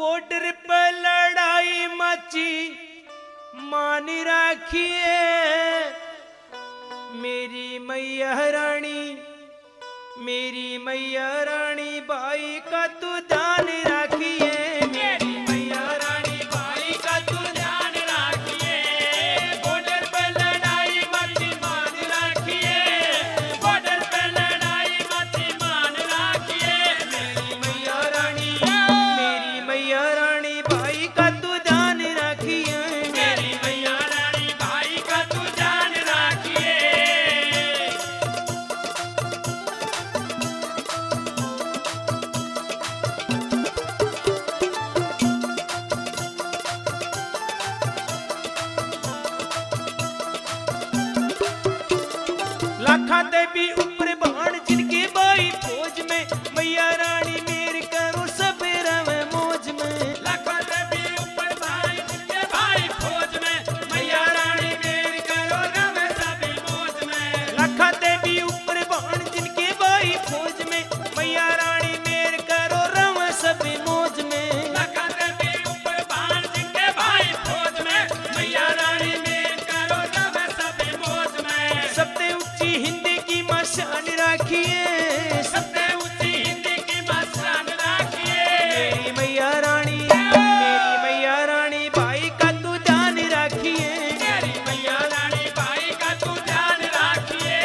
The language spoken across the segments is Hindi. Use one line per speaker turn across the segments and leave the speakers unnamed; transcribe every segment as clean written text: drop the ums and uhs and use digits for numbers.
बॉर्डर पर लड़ाई मची मान राखिए मेरी मैया रानी, मेरी मैया रानी भाई का तू ध्यान राखिए, मेरी मैया रानी भाई का तू ध्यान राखिए। बॉर्डर पे लड़ाई मची मान राखिए, बॉर्डर पे लड़ाई मची मान राखिए। मेरी मैया रानी, मेरी मैया रानी भाई का तू ध्यान राखिए, मेरी मैया रानी भाई का तू ध्यान राखिए। लाखा देवी ऊपर बाण जिनके भाई फौज में, मैया रानी मेर करो सब रवे मौज में। लाखा देवी ऊपर भाई जिनके भाई फौज में, मैया रानी मेर करो रवे सब मौज में। लाखा देवी ऊपर बाण जिनके भाई फौज में, मैया रानी मेर करो रवे सब मौज में। लाखा देवी ऊपर बाण जिनके भाई फौज में, मैया रानी मेर करो रवे सब मौज में। सबसे ऊंची हिंदी की मशान राखिए, सबसे ऊंची हिंदी की मशान राखिए। मेरी मैया रानी, मेरी मैया रानी भाई का तू ध्यान राखिए, मेरी मैया रानी भाई का तू ध्यान राखिए।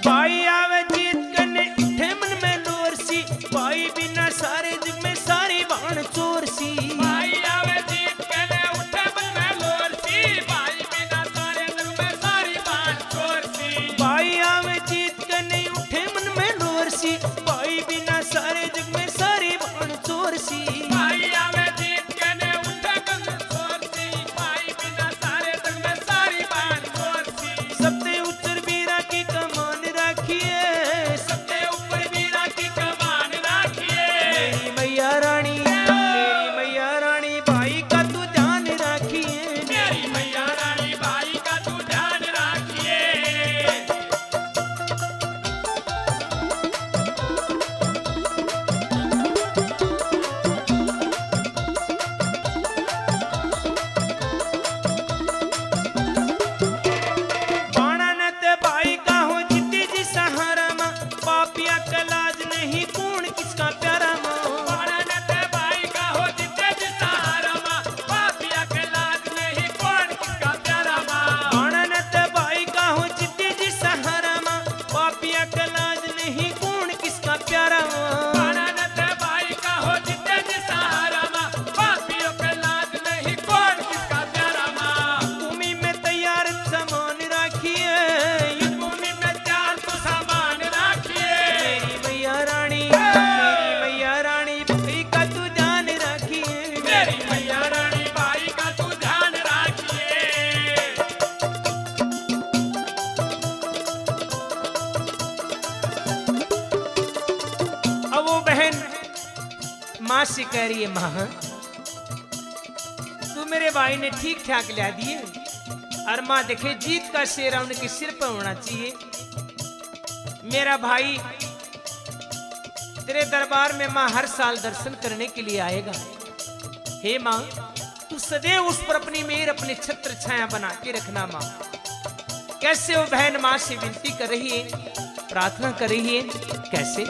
भाई आवे जीत करने उठे मन में लोर सी, भाई बिना सारे जग में सारी बाण चोर सी। भाई आवे जीत करने उठे मन में लोर सी, भाई बिना सारे जग में सारी बाण चोर सी। भाई आवे जीत करने उठे मन में लोर सी, भाई बिना सारे जग में सारी बाण चोर सी। भाई आवे जीत करने उठे मन में चोर सी, भाई बिना सारे जग में सारी बाण चोर सी। सबसे उच्चर वीरा की कमान राखिए, सबसे ऊपर वीरा की कमान राखिए। मेरी मैया रानी, मेरी मैया रानी भाई का तू ध्यान राखिए, मेरी मैया रानी भाई का तू ध्यान राखिए। बाणा न ते भाई का हो जिद्दी जी सहारा मां, पापिया का लाज नहीं कौन किसका प्यारा मां। बाणा न ते भाई का हो जिद्दी जी सहारा मां, पापिया का लाज नहीं कौन किसका प्यारा मां। बाणा न ते भाई का हो जिद्दी जी सहारा मां, पापिया का लाज नहीं कौन किसका प्यारा मां। बाणा न ते भाई का हो जिद्दी जी सहारा मां, पापियों का लाज नहीं कौन किसका प्यारा मां। भूमि में तैयार सामान राखिए, युद्ध भूमि में तैयार तो सामान राखिए। मेरी मैया रानी, मेरी मैया रानी भाई का तू ध्यान राखिए, मेरी मैया रानी भाई का तू ध्यान राखिए। अब वो बहन माँ से कह रही है, माँ तू मेरे भाई ने ठीक ठाक ला दिए, और माँ देखे जीत का शेरा उनके सिर पर होना चाहिए। मेरा भाई तेरे दरबार में माँ हर साल दर्शन करने के लिए आएगा। हे माँ तू सदैव उस पर अपनी मेहर, अपनी छत्र छाया बना के रखना। माँ कैसे वो बहन माँ से विनती कर रही है, प्रार्थना कर रही है, कैसे?